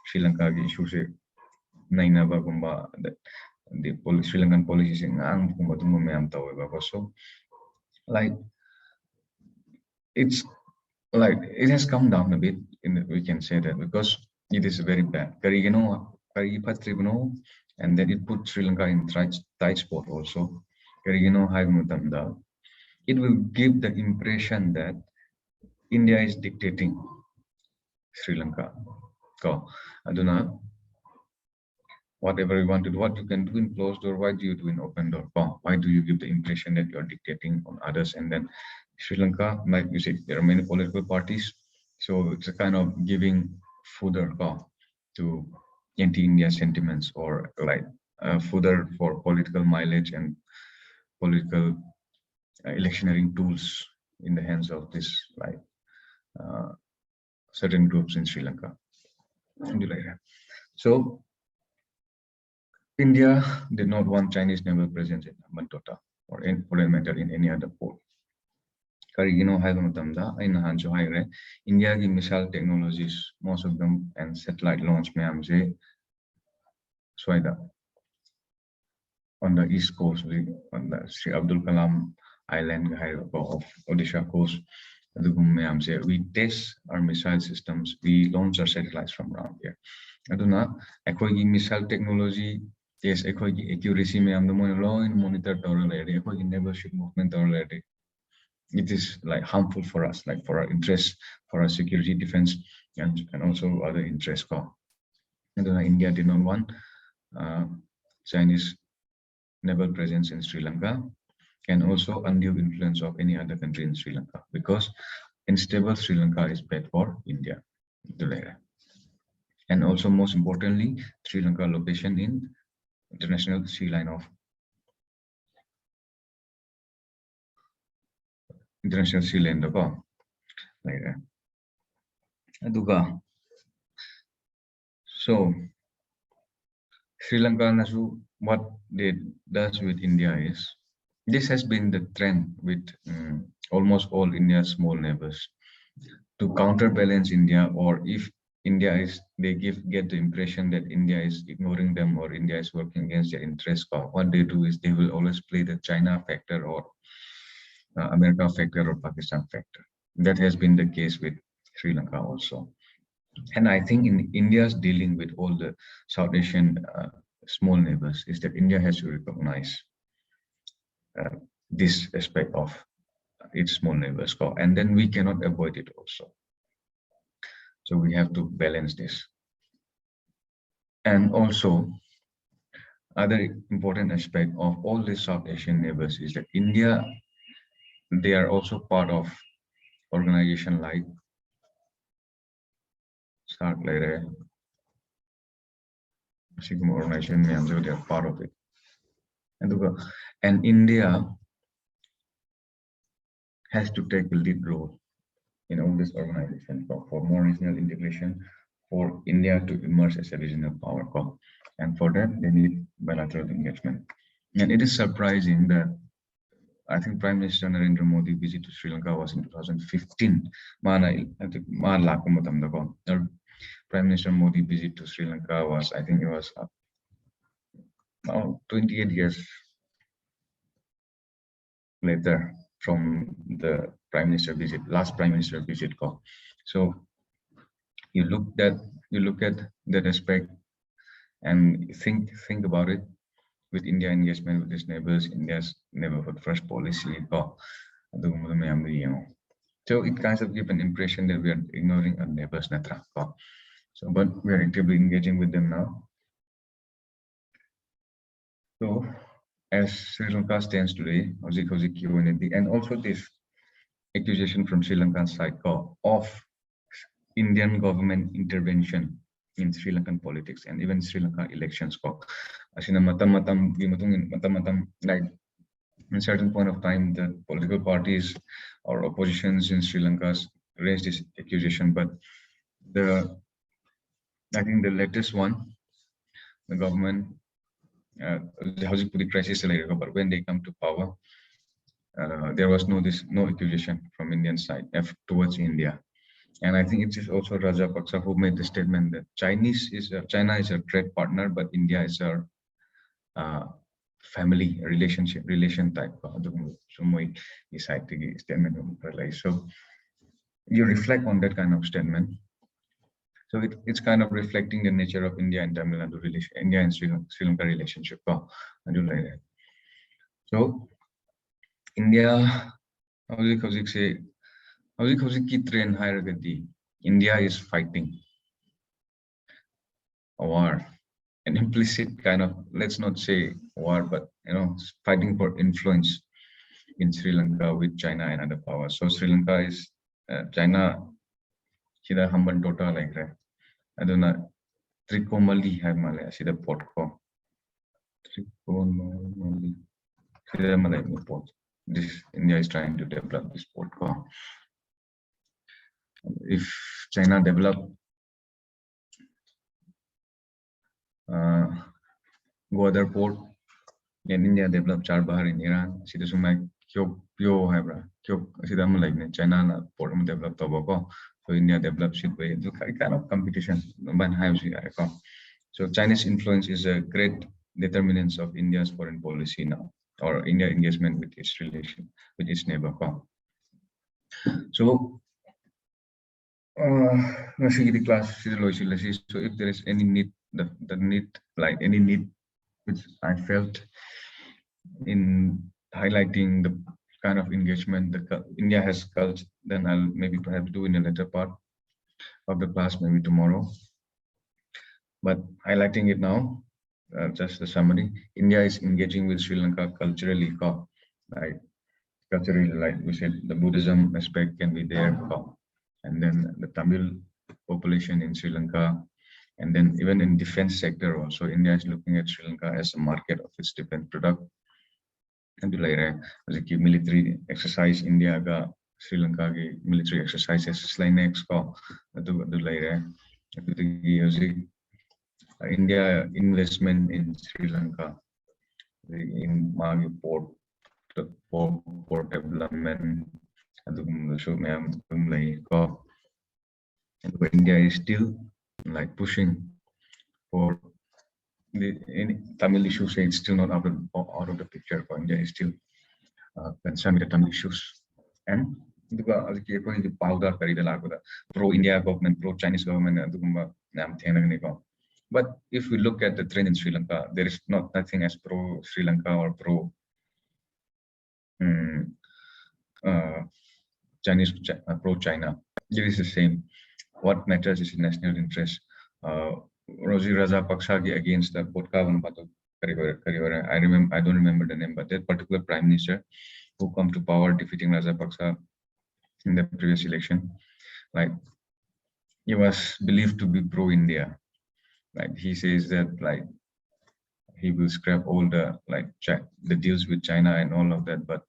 Sri Lanka issues, Nainaba Gumba, the Sri Lankan policies in so like it's like it has come down a bit we can say that because it is very bad. And then it put Sri Lanka in tight spot also. It will give the impression that India is dictating Sri Lanka. Aduna, whatever you want to do, what you can do in closed door, why do you do in open door? Why do you give the impression that you're dictating on others? And then Sri Lanka, like you said, there are many political parties. So it's a kind of giving fodder to anti-India sentiments or like fodder for political mileage and political electioneering tools in the hands of this like certain groups in Sri Lanka. So India did not want Chinese naval presence in Mantota or for that matter in any other port. India missile technologies, most of them, and satellite launch on the east coast, on the Sri Abdul Kalam Island of Odisha coast. We test our missile systems, we launch our satellites from around here. Aduna, missile technology, yes, accuracy, monitor never ship movement. It is like harmful for us, like for our interests, for our security, defense, and also other interests. And India did not want Chinese naval presence in Sri Lanka and also undue influence of any other country in Sri Lanka because unstable Sri Lanka is bad for India. And also most importantly, Sri Lanka location in international sea line of international sea lane so Sri Lanka what they does with India is this has been the trend with almost all India's small neighbors to counterbalance India, or if India is they get the impression that India is ignoring them or India is working against their interests. What they do is they will always play the China factor or America factor or Pakistan factor. That has been the case with Sri Lanka also. And I think in India's dealing with all the South Asian small neighbors is that India has to recognize this aspect of its small neighbors, and then we cannot avoid it also. So we have to balance this. And also, other important aspect of all the South Asian neighbors is that India, they are also part of organization like organization, they are part of it. And India has to take a lead role in all this organization for more regional integration, for India to emerge as a regional power. And for that, they need bilateral engagement. And it is surprising that I think Prime Minister Narendra Modi visit to Sri Lanka was in 2015. Prime Minister Modi visit to Sri Lanka was, I think it was 28 years later from the last Prime Minister visit. So you look at that aspect and think about it with India engagement with its neighbors, India's neighborhood first policy. So it kind of gives an impression that we are ignoring our neighbors. So, but we are actively engaging with them now. So, as Sri Lanka stands today, and also this accusation from Sri Lankan side of Indian government intervention in Sri Lankan politics and even Sri Lanka elections. Like in certain point of time, the political parties or oppositions in Sri Lanka raised this accusation, but I think the latest one, the government, the housing crisis, but when they come to power, there was no accusation from Indian side towards India. And I think it is also Rajapaksa who made the statement that China is a trade partner, but India is our family relation type. So you reflect on that kind of statement. So it's kind of reflecting the nature of India and Tamil Nadu relation, India and Sri Lanka relationship. So India, India is fighting a war, an implicit kind of, let's not say war, but fighting for influence in Sri Lanka with China and other powers. So Sri Lanka is China, Shida Hamban Tota like that. I don't know. Trikomali hai Malaya, Shida port ko. Trikomali. Shida Malaya port. This India is trying to develop this port ko. If China develop go other port, and India develop Charbahar in Iran, Shida Sumai Kyo Hebra, Kyo Shida Malay, China port develop Tobacco. So India develops it by kind of competition. So Chinese influence is a great determinant of India's foreign policy now, or India engagement with its relation with its neighbor. So class, so if there is any need, the need, like any need which I felt in highlighting the kind of engagement India has culture, then I'll maybe perhaps do in a later part of the class, maybe tomorrow. But highlighting it now, just a summary. India is engaging with Sri Lanka culturally, right? Culturally, like we said, the Buddhism aspect can be there, and then the Tamil population in Sri Lanka, and then even in defense sector also, India is looking at Sri Lanka as a market of its defense product. And military exercise, India ga Sri Lanka ki military exercises next India investment in Sri Lanka in Magi port development and India is still like pushing for Tamil issues. It's still not out of the picture. India is still concerned with the Tamil issues. And pro-India government, pro-Chinese government. But if we look at the trend in Sri Lanka, there is nothing as pro-Sri Lanka or Chinese, pro-China. It is the same. What matters is national interest. Rosie Rajapaksa against the Potkavan Batu. I don't remember the name, but that particular prime minister who come to power defeating Rajapaksa in the previous election, like he was believed to be pro-India. Like he says that like he will scrap all the the deals with China and all of that, but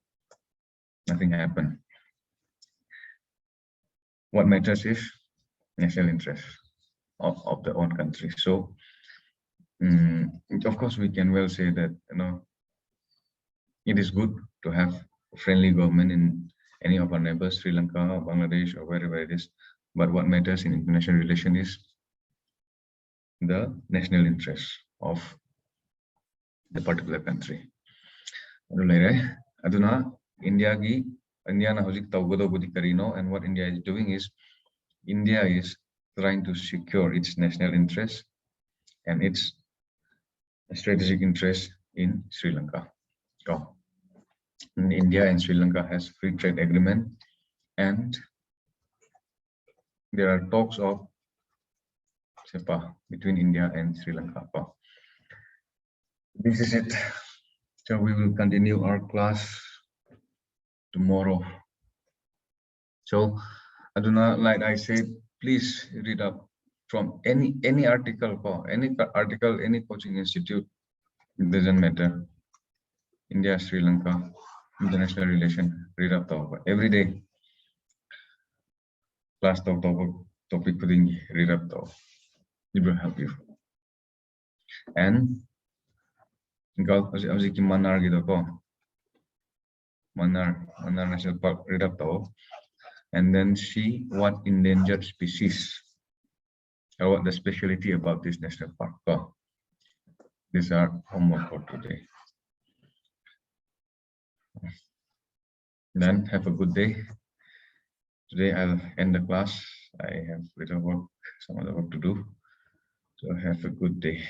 nothing happened. What matters is national interest of the own country. So of course we can well say that it is good to have a friendly government in any of our neighbors, Sri Lanka, Bangladesh, or wherever it is. But what matters in international relation is the national interest of the particular country. Aduna India na hojik tawgodo karino, and what India is doing is India is trying to secure its national interest and its strategic interest in Sri Lanka. India and Sri Lanka has free trade agreement, and there are talks of SEPA between India and Sri Lanka. This is it. So we will continue our class tomorrow. So Aduna, like I said, please read up from any article, any coaching institute, it doesn't matter. India, Sri Lanka, international relation, read up every day. Class topic putting read up it will help you. And Manar National Park read up and then see what endangered species or what the specialty about this national park. These are homework for today. Then have a good day. Today I'll end the class. I have little work, some other work to do. So have a good day.